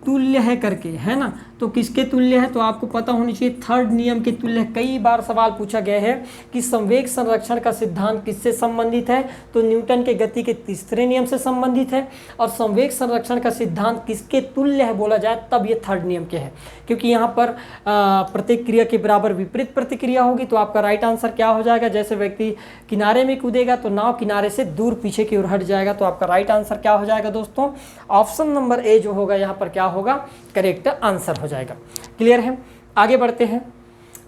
तुल्य है करके, है ना। तो किसके तुल्य है, तो आपको पता होनी चाहिए थर्ड नियम के तुल्य है। कई बार सवाल पूछा गया है कि संवेग संरक्षण का सिद्धांत किससे संबंधित है, तो न्यूटन के गति के तीसरे नियम से संबंधित है। और संवेग संरक्षण का सिद्धांत किसके तुल्य है बोला जाए तब ये थर्ड नियम के है, क्योंकि यहाँ पर प्रत्येक क्रिया के बराबर विपरीत प्रतिक्रिया होगी। तो आपका राइट आंसर क्या हो जाएगा, जैसे व्यक्ति किनारे में कूदेगा तो नाव किनारे से दूर पीछे की ओर हट जाएगा। तो आपका राइट आंसर क्या हो जाएगा दोस्तों, ऑप्शन नंबर ए जो होगा यहाँ पर क्या होगा, करेक्ट आंसर हो जाएगा। क्लियर है, आगे बढ़ते हैं।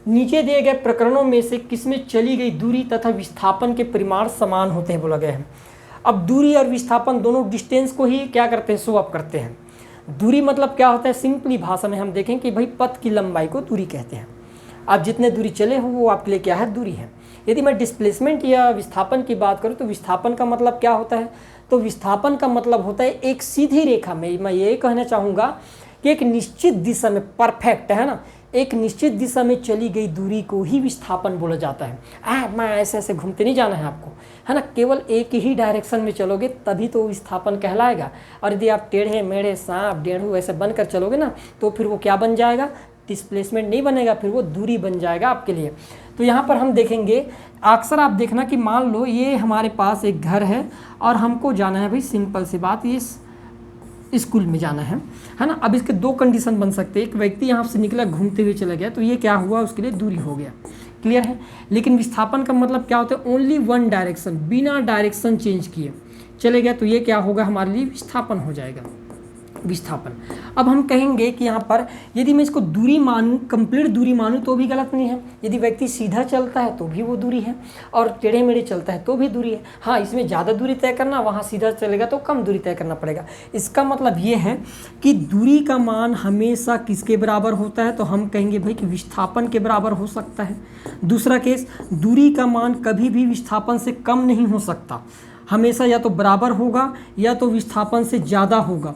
नीचे दिए गए प्रकरणों में से किसमें चली गई दूरी तथा विस्थापन के परिमाण समान होते हैं बोला गया है। अब दूरी और विस्थापन दोनों डिस्टेंस को ही क्या करते हैं, शो अप करते हैं। दूरी मतलब क्या होता है, सिंपली भाषा में हम देखें कि भाई पथ की लंबाई को दूरी कहते हैं। आप जितने दूरी चले हो वो आपके लिए क्या है, दूरी है। यदि मैं डिस्प्लेसमेंट या विस्थापन की बात करूँ तो विस्थापन का मतलब क्या होता है, तो विस्थापन का मतलब होता है एक सीधी रेखा में, मैं ये कहना चाहूँगा कि एक निश्चित दिशा में, परफेक्ट है ना, एक निश्चित दिशा में चली गई दूरी को ही विस्थापन बोला जाता है। मैं ऐसे ऐसे घूमते नहीं जाना है आपको, है ना, केवल एक ही डायरेक्शन में चलोगे तभी तो विस्थापन कहलाएगा। और यदि आप टेढ़े मेढ़े सांप डेढ़ू ऐसे बनकर चलोगे ना तो फिर वो क्या बन जाएगा, डिस्प्लेसमेंट नहीं बनेगा, फिर वो दूरी बन जाएगा आपके लिए। तो यहाँ पर हम देखेंगे, अक्सर आप देखना कि मान लो ये हमारे पास एक घर है और हमको जाना है भाई, सिंपल सी बात, ये स्कूल में जाना है ना। अब इसके दो कंडीशन बन सकते हैं, एक व्यक्ति यहाँ से निकला घूमते हुए चला गया तो ये क्या हुआ, उसके लिए दूरी हो गया। क्लियर है। लेकिन विस्थापन का मतलब क्या होता है, ओनली वन डायरेक्शन, बिना डायरेक्शन चेंज किए चले गया तो ये क्या होगा, हमारे लिए विस्थापन हो जाएगा। विस्थापन। अब हम कहेंगे कि यहाँ पर यदि मैं इसको दूरी मानूँ, कंप्लीट दूरी मानूँ तो भी गलत नहीं है। यदि व्यक्ति सीधा चलता है तो भी वो दूरी है, और टेढ़े मेढ़े चलता है तो भी दूरी है। हाँ, इसमें ज़्यादा दूरी तय करना, वहाँ सीधा चलेगा तो कम दूरी तय करना पड़ेगा। इसका मतलब ये है कि दूरी का मान हमेशा किसके बराबर होता है, तो हम कहेंगे भाई कि विस्थापन के बराबर हो सकता है। दूसरा केस, दूरी का मान कभी भी विस्थापन से कम नहीं हो सकता, हमेशा या तो बराबर होगा या तो विस्थापन से ज़्यादा होगा।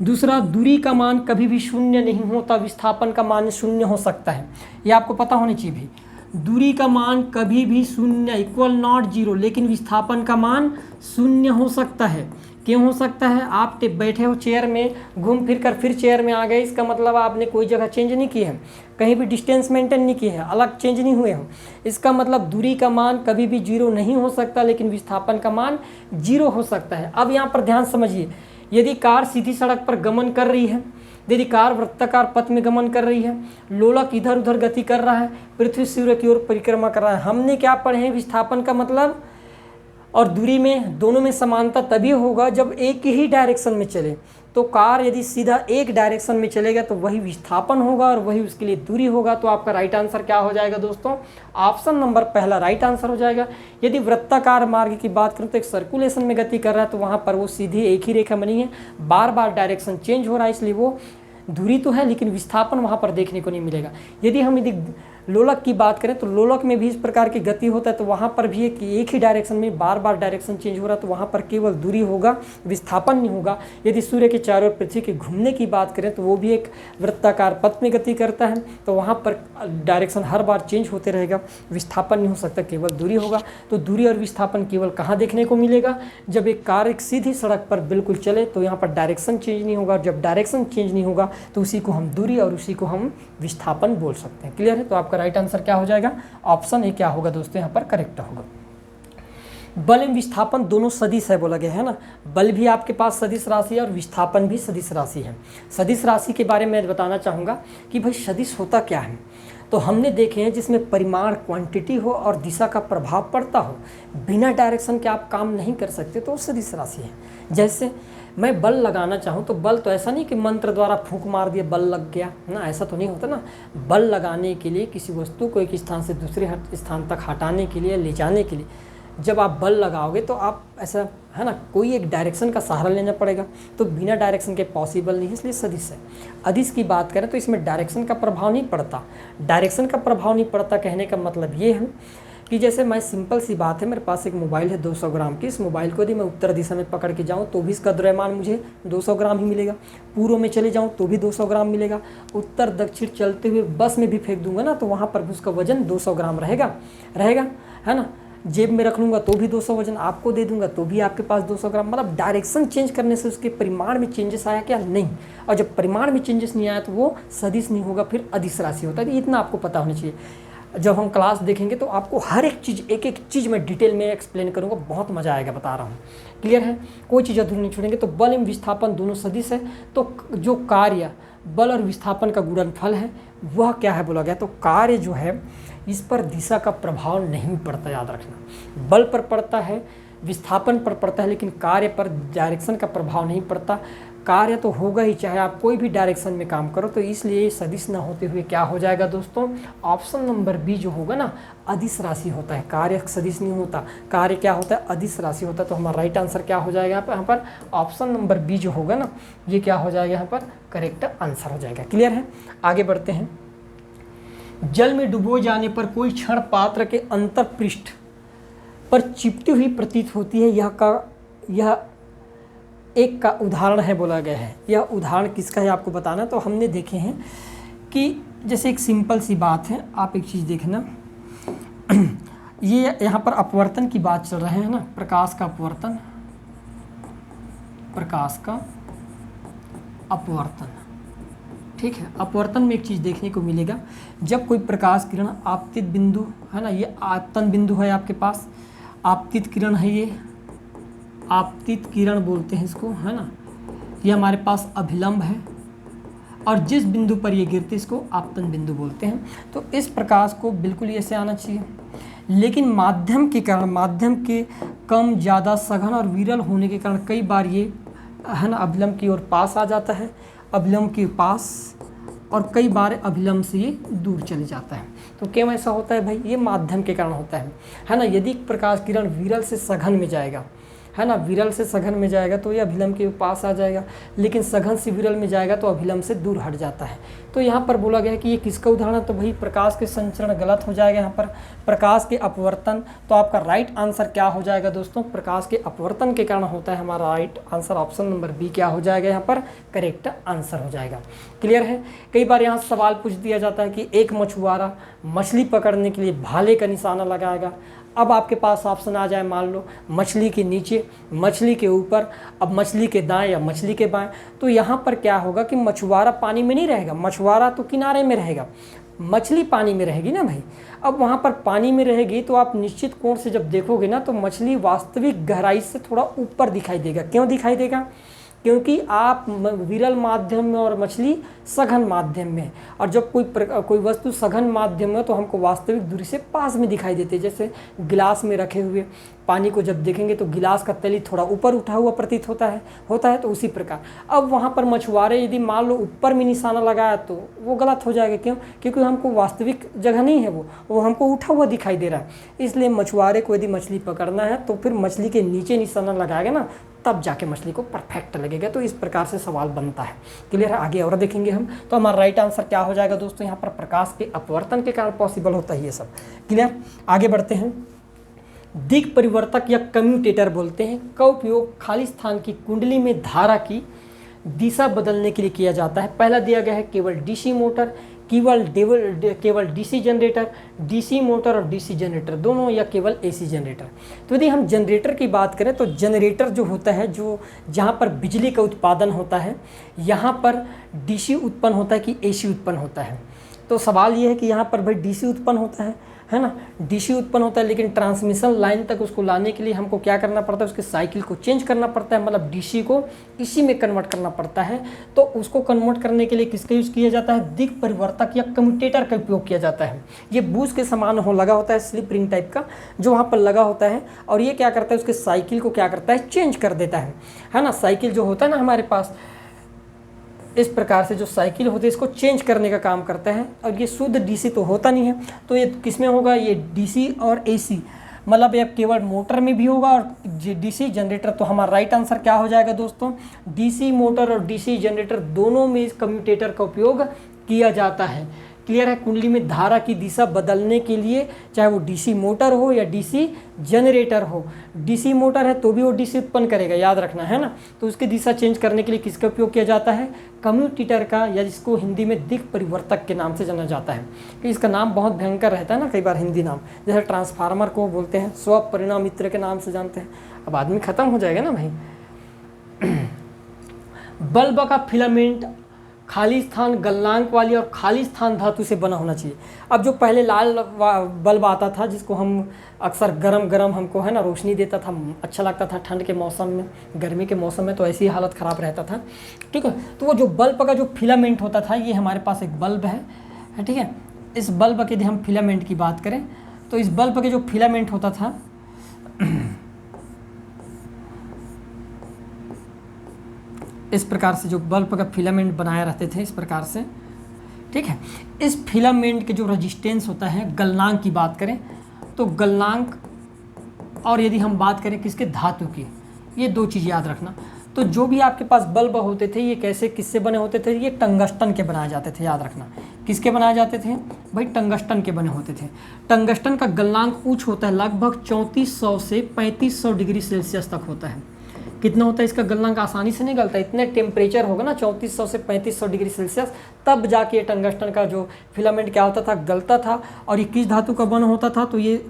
दूसरा, दूरी का मान कभी भी शून्य नहीं होता, विस्थापन का मान शून्य हो सकता है, ये आपको पता होनी चाहिए भी। दूरी का मान कभी भी शून्य इक्वल नॉट जीरो, लेकिन विस्थापन का मान शून्य हो सकता है। क्यों हो सकता है? आप बैठे हो चेयर में, घूम फिर कर फिर चेयर में आ गए, इसका मतलब आपने कोई जगह चेंज नहीं की है, कहीं भी डिस्टेंस मेंटेन नहीं की है, अलग चेंज नहीं हुए हो। इसका मतलब दूरी का मान कभी भी जीरो नहीं हो सकता, लेकिन विस्थापन का मान जीरो हो सकता है। अब यहाँ पर ध्यान समझिए, यदि कार सीधी सड़क पर गमन कर रही है, यदि कार वृत्ताकार पथ में गमन कर रही है, लोलक इधर उधर गति कर रहा है, पृथ्वी सूर्य की ओर परिक्रमा कर रहा है, हमने क्या पढ़े हैं? विस्थापन का मतलब और दूरी में दोनों में समानता तभी होगा जब एक ही डायरेक्शन में चले। तो कार यदि सीधा एक डायरेक्शन में चलेगा तो वही विस्थापन होगा और वही उसके लिए दूरी होगा। तो आपका राइट आंसर क्या हो जाएगा दोस्तों? ऑप्शन नंबर पहला राइट आंसर हो जाएगा। यदि वृत्ताकार मार्ग की बात करूँ तो एक सर्कुलेशन में गति कर रहा है, तो वहाँ पर वो सीधी एक ही रेखा बनी है, बार बार डायरेक्शन चेंज हो रहा है, इसलिए वो दूरी तो है लेकिन विस्थापन वहाँ पर देखने को नहीं मिलेगा। यदि लोलक की बात करें तो लोलक में भी इस प्रकार की गति होता है, तो वहाँ पर भी एक ही डायरेक्शन में बार बार डायरेक्शन चेंज हो रहा है, तो वहाँ पर केवल दूरी होगा, विस्थापन नहीं होगा। यदि सूर्य के चारों ओर पृथ्वी के घूमने की बात करें तो वो भी एक वृत्ताकार पथ में गति करता है, तो वहाँ पर डायरेक्शन हर बार चेंज होते रहेगा, विस्थापन नहीं हो सकता, केवल दूरी होगा। तो दूरी और विस्थापन केवल कहाँ देखने को मिलेगा? जब एक कार एक सीधी सड़क पर बिल्कुल चले तो यहाँ पर डायरेक्शन चेंज नहीं होगा, और जब डायरेक्शन चेंज नहीं होगा तो उसी को हम दूरी और उसी को हम विस्थापन बोल सकते हैं। क्लियर है? तो आपका राइट आंसर क्या हो जाएगा? ऑप्शन ए क्या होगा दोस्तों? यहाँ पर करेक्ट होगा। बल एवं विस्थापन दोनों सदिश है बोला गया है ना। बल भी आपके पास सदिश राशि है और विस्थापन भी सदिश राशि है। सदिश राशि के बारे में बताना चाहूँगा कि भाई सदिश होता क्या है। तो हमने देखे हैं जिसमें परिमाण क्वांटिटी हो और दिशा का प्रभाव पड़ता हो, बिना डायरेक्शन के आप काम नहीं कर सकते, तो सदिश राशि है। जैसे मैं बल लगाना चाहूँ तो बल तो ऐसा नहीं कि मंत्र द्वारा फूंक मार दिया बल लग गया ना, ऐसा तो नहीं होता ना। बल लगाने के लिए किसी वस्तु को एक स्थान से दूसरे स्थान तक हटाने के लिए, ले जाने के लिए जब आप बल लगाओगे तो आप ऐसा है ना, कोई एक डायरेक्शन का सहारा लेना पड़ेगा, तो बिना डायरेक्शन के पॉसिबल नहीं है, इसलिए सदिश है। अदिश की बात करें तो इसमें डायरेक्शन का प्रभाव नहीं पड़ता। डायरेक्शन का प्रभाव नहीं पड़ता कहने का मतलब ये है कि जैसे मैं सिंपल सी बात है, मेरे पास एक मोबाइल है 200 ग्राम की, इस मोबाइल को यदि मैं उत्तर दिशा में पकड़ के जाऊँ तो भी इसका द्रव्यमान मुझे 200 ग्राम ही मिलेगा, पूर्व में चले जाऊँ तो भी 200 ग्राम मिलेगा, उत्तर दक्षिण चलते हुए बस में भी फेंक दूंगा ना तो वहाँ पर भी उसका वजन 200 ग्राम रहेगा है ना। जेब में रख लूँगा तो भी 200 वजन, आपको दे दूंगा तो भी आपके पास 200 ग्राम। मतलब डायरेक्शन चेंज करने से उसके परिमाण में चेंजेस आया क्या? नहीं। और जब परिमाण में चेंजेस नहीं आया तो वो सदिश नहीं होगा, फिर अदिश राशि होता है। तो इतना आपको पता होना चाहिए। जब हम क्लास देखेंगे तो आपको हर एक चीज़, एक एक चीज़ मैं डिटेल में एक्सप्लेन करूँगा, बहुत मज़ा आएगा, बता रहा हूँ। क्लियर है? कोई चीज़ अधूरी नहीं छोड़ेंगे। तो बल एवं विस्थापन दोनों सदिश है, तो जो कार्य बल और विस्थापन का गुणनफल है वह क्या है बोला गया। तो कार्य जो है इस पर दिशा का प्रभाव नहीं पड़ता, याद रखना। बल पर पड़ता है, विस्थापन पर पड़ता है, लेकिन कार्य पर डायरेक्शन का प्रभाव नहीं पड़ता। कार्य तो होगा ही चाहे आप कोई भी डायरेक्शन में काम करो, तो इसलिए सदिश ना होते हुए क्या हो जाएगा दोस्तों? ऑप्शन नंबर बी जो होगा ना, अदिश राशि होता है। कार्य सदिश नहीं होता, कार्य क्या होता है? अदिश राशि होता है। तो हमारा राइट आंसर क्या हो जाएगा यहाँ पर ऑप्शन नंबर बी जो होगा ना, ये क्या हो जाएगा यहाँ पर? करेक्ट आंसर हो जाएगा। क्लियर है? आगे बढ़ते हैं। जल में डुबो जाने पर कोई क्षण पात्र के अंतरपृष्ठ पर चिपटी हुई प्रतीत होती है, यह एक का उदाहरण है बोला गया है। यह उदाहरण किसका है आपको बताना। तो हमने देखे हैं कि जैसे एक सिंपल सी बात है, आप एक चीज़ देखना, ये यहाँ पर अपवर्तन की बात चल रही है ना, प्रकाश का अपवर्तन, प्रकाश का अपवर्तन, ठीक है। अपवर्तन में एक चीज़ देखने को मिलेगा, जब कोई प्रकाश किरण आपतित बिंदु है ना, ये आपतन बिंदु है आपके पास, आपतित किरण है, ये आपतित किरण बोलते हैं इसको, है ना। ये हमारे पास अभिलंब है और जिस बिंदु पर ये गिरती है इसको आपतन बिंदु बोलते हैं। तो इस प्रकाश को बिल्कुल ऐसे आना चाहिए, लेकिन माध्यम के कारण, माध्यम के कम ज़्यादा सघन और विरल होने के कारण कई बार ये है ना, अभिलंब की ओर पास आ जाता है, अभिलंब के पास, और कई बार अभिलंब से ये दूर चले जाता है। तो क्यों ऐसा होता है भाई? ये माध्यम के कारण होता है ना। यदि प्रकाश किरण विरल से सघन में जाएगा, है ना, विरल से सघन में जाएगा तो ये अभिलंब के पास आ जाएगा, लेकिन सघन से विरल में जाएगा तो अभिलंब से दूर हट जाता है। तो यहाँ पर बोला गया है कि ये किसका उदाहरण? तो भाई प्रकाश के संचरण गलत हो जाएगा यहाँ पर, प्रकाश के अपवर्तन। तो आपका राइट आंसर क्या हो जाएगा दोस्तों? प्रकाश के अपवर्तन के कारण होता है। हमारा right answer option number B क्या हो जाएगा यहाँ पर? करेक्ट आंसर हो जाएगा। क्लियर है? कई बार यहाँ सवाल पूछ दिया जाता है कि एक मछुआरा मछली पकड़ने के लिए भाले का निशाना लगाएगा। अब आपके पास ऑप्शन आ जाए, मान लो मछली के नीचे, मछली के ऊपर, अब मछली के दाएं या मछली के बाएं। तो यहाँ पर क्या होगा कि मछुआरा पानी में नहीं रहेगा, मछुआरा तो किनारे में रहेगा, मछली पानी में रहेगी ना भाई। अब वहाँ पर पानी में रहेगी तो आप निश्चित कोण से जब देखोगे ना तो मछली वास्तविक गहराई से थोड़ा ऊपर दिखाई देगा। क्यों दिखाई देगा? क्योंकि आप विरल माध्यम में और मछली सघन माध्यम में, और जब कोई वस्तु सघन माध्यम में तो हमको वास्तविक दूरी से पास में दिखाई देते हैं। जैसे गिलास में रखे हुए पानी को जब देखेंगे तो गिलास का तली थोड़ा ऊपर उठा हुआ प्रतीत होता है। तो उसी प्रकार अब वहाँ पर मछुआरे यदि मान लो ऊपर में निशाना लगाया तो वो गलत हो जाएगा। क्यों? क्योंकि हमको वास्तविक जगह नहीं है, वो हमको उठा हुआ दिखाई दे रहा है। इसलिए मछुआरे को यदि मछली पकड़ना है तो फिर मछली के नीचे निशाना लगाएगा ना, तब जाके मछली को परफेक्ट लगेगा। तो इस प्रकार से सवाल बनता है। क्लियर है? आगे और देखेंगे हम। तो हमारा राइट आंसर क्या हो जाएगा दोस्तों? यहाँ पर प्रकाश के अपवर्तन के कारण पॉसिबल होता है ये सब। क्लियर? आगे बढ़ते हैं। दिक् परिवर्तक या कम्यूटेटर बोलते हैं का उपयोग खाली स्थान की कुंडली में धारा की दिशा बदलने के लिए किया जाता है। पहला दिया गया है केवल डीसी मोटर, केवल डीसी जनरेटर, डीसी मोटर और डीसी जनरेटर दोनों, या केवल एसी जनरेटर। तो यदि हम जनरेटर की बात करें तो जनरेटर जो होता है, जो जहाँ पर बिजली का उत्पादन होता है, यहाँ पर डीसी उत्पन्न होता है कि एसी उत्पन्न होता है। तो सवाल ये है कि यहाँ पर भाई डीसी उत्पन्न होता है ना, डीसी उत्पन्न होता है, लेकिन ट्रांसमिशन लाइन तक उसको लाने के लिए हमको क्या करना पड़ता है? उसके साइकिल को चेंज करना पड़ता है, मतलब डीसी को इसी में कन्वर्ट करना पड़ता है। तो उसको कन्वर्ट करने के लिए किसका यूज़ किया जाता है? दिक् परिवर्तक या कम्यूटेटर का उपयोग किया जाता है। ये बूज के समान लगा होता है, स्लिप रिंग टाइप का जो वहाँ पर लगा होता है, और ये क्या करता है? उसके साइकिल को क्या करता है? चेंज कर देता है ना। साइकिल जो होता है ना हमारे पास, इस प्रकार से जो साइकिल होती है इसको चेंज करने का काम करता है। और ये शुद्ध डीसी तो होता नहीं है, तो ये किसमें होगा? ये डीसी और एसी, मतलब ये केवल मोटर में भी होगा और डीसी जनरेटर। तो हमारा राइट आंसर क्या हो जाएगा दोस्तों? डीसी मोटर और डीसी जनरेटर दोनों में इस कम्यूटेटर का उपयोग किया जाता है। क्लियर है? कुंडली में धारा की दिशा बदलने के लिए, चाहे वो डीसी मोटर हो या डीसी जनरेटर हो। डीसी मोटर है तो भी वो डीसी उत्पन्न करेगा, याद रखना है ना। तो उसकी दिशा चेंज करने के लिए किसका उपयोग किया जाता है? कम्यूटेटर का, या जिसको हिंदी में दिक् परिवर्तक के नाम से जाना जाता है। कि इसका नाम बहुत भयंकर रहता है ना कई बार हिंदी नाम, जैसे ट्रांसफार्मर को बोलते हैं स्वपरिणामित्र के नाम से जानते हैं। अब आदमी खत्म हो जाएगा ना भाई। बल्ब का फिलामेंट खाली स्थान गलनांक वाली और खाली स्थान धातु से बना होना चाहिए। अब जो पहले लाल बल्ब आता था, जिसको हम अक्सर गरम हमको है ना रोशनी देता था, अच्छा लगता था ठंड के मौसम में, गर्मी के मौसम में तो ऐसी हालत ख़राब रहता था, ठीक है। तो वो जो बल्ब का जो फिलामेंट होता था, ये हमारे पास एक बल्ब है, ठीक है। इस बल्ब के यदि हम फिलामेंट की बात करें तो इस बल्ब के जो फिलामेंट होता था इस प्रकार से, जो बल्ब का फिलामेंट बनाए रहते थे इस प्रकार से, ठीक है। इस फिलामेंट के जो रेजिस्टेंस होता है, गलनांक की बात करें तो गलनांक, और यदि हम बात करें किसके, धातु की, ये दो चीज़ याद रखना। तो जो भी आपके पास बल्ब होते थे ये कैसे किससे बने होते थे? ये टंगस्टन के बनाए जाते थे, याद रखना। किसके बनाए जाते थे भाई? टंगस्टन के बने होते थे। टंगस्टन का गलनांक उच्च होता है, लगभग 3400 से 3500 डिग्री सेल्सियस तक होता है। कितना होता है इसका गलनांक? आसानी से नहीं गलता, इतने टेम्परेचर होगा ना 3400 से 3500 डिग्री सेल्सियस, तब जाके टंगस्टन का जो फिलामेंट क्या होता था, गलता था। और ये किस धातु का बना होता था? तो ये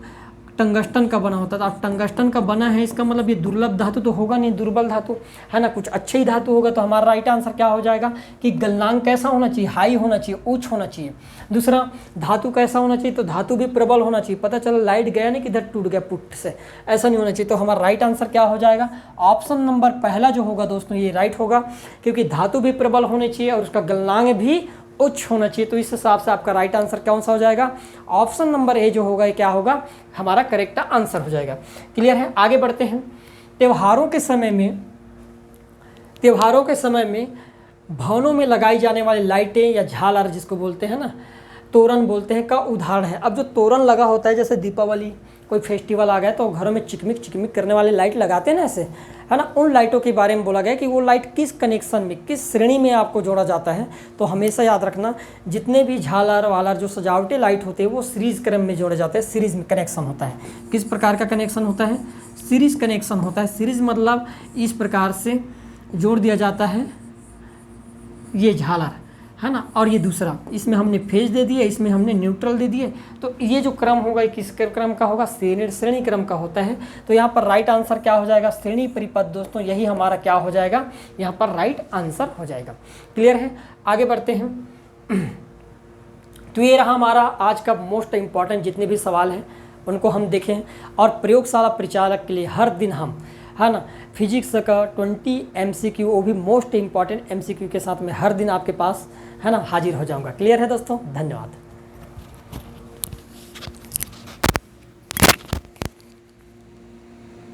टंगस्टन का बना होता था। अब टंगस्टन का बना है, इसका मतलब ये दुर्लभ धातु तो होगा नहीं, दुर्बल धातु है ना, कुछ अच्छे ही धातु होगा। तो हमारा राइट आंसर क्या हो जाएगा कि गलनांक कैसा होना चाहिए? हाई होना चाहिए, उच्च होना चाहिए। दूसरा, धातु कैसा होना चाहिए? तो धातु भी प्रबल होना चाहिए। पता चला लाइट गया नहीं किधर टूट गया पुट से, ऐसा नहीं होना चाहिए। तो हमारा राइट आंसर क्या हो जाएगा? ऑप्शन नंबर पहला जो होगा दोस्तों ये राइट होगा, क्योंकि धातु भी प्रबल होनी चाहिए और उसका गलनांक भी उच्च होना चाहिए। तो इस हिसाब से आपका राइट आंसर कौन सा हो जाएगा? ऑप्शन नंबर ए जो होगा ये क्या होगा? हमारा करेक्ट आंसर हो जाएगा। क्लियर है? आगे बढ़ते हैं। त्योहारों के समय में त्योहारों के समय में भवनों में लगाई जाने वाली लाइटें या झालर जिसको बोलते हैं ना, तोरण बोलते हैं, का उदाहरण है। अब जो तोरण लगा होता है, जैसे दीपावली कोई फेस्टिवल आ गया तो घरों में चिकमिक चिकमिक करने वाले लाइट लगाते हैं ना ऐसे, है ना, उन लाइटों के बारे में बोला गया कि वो लाइट किस कनेक्शन में, किस श्रेणी में आपको जोड़ा जाता है। तो हमेशा याद रखना, जितने भी झालर वालर जो सजावटी लाइट होते हैं वो सीरीज़ क्रम में जोड़े जाते हैं, सीरीज़ में कनेक्शन होता है। किस प्रकार का कनेक्शन होता है? सीरीज़ कनेक्शन होता है। सीरीज़ मतलब इस प्रकार से जोड़ दिया जाता है, ये झालर है ना, और ये दूसरा, इसमें हमने फेज दे दिए, इसमें हमने न्यूट्रल दे दिए। तो ये जो क्रम होगा ये किस क्रम का होगा? श्रेणी क्रम का होता है। तो यहाँ पर राइट आंसर क्या हो जाएगा? श्रेणी परिपथ। दोस्तों यही हमारा क्या हो जाएगा? यहाँ पर राइट आंसर हो जाएगा। क्लियर है? आगे बढ़ते हैं। तो ये रहा हमारा आज का मोस्ट इम्पॉर्टेंट, जितने भी सवाल हैं उनको हम देखें। और प्रयोगशाला परिचालक के लिए हर दिन हम, है ना, फिजिक्स का 20 MCQ, वो भी मोस्ट इम्पॉर्टेंट MCQ के साथ में हर दिन आपके पास, है ना, हाजिर हो जाऊंगा। क्लियर है दोस्तों? धन्यवाद।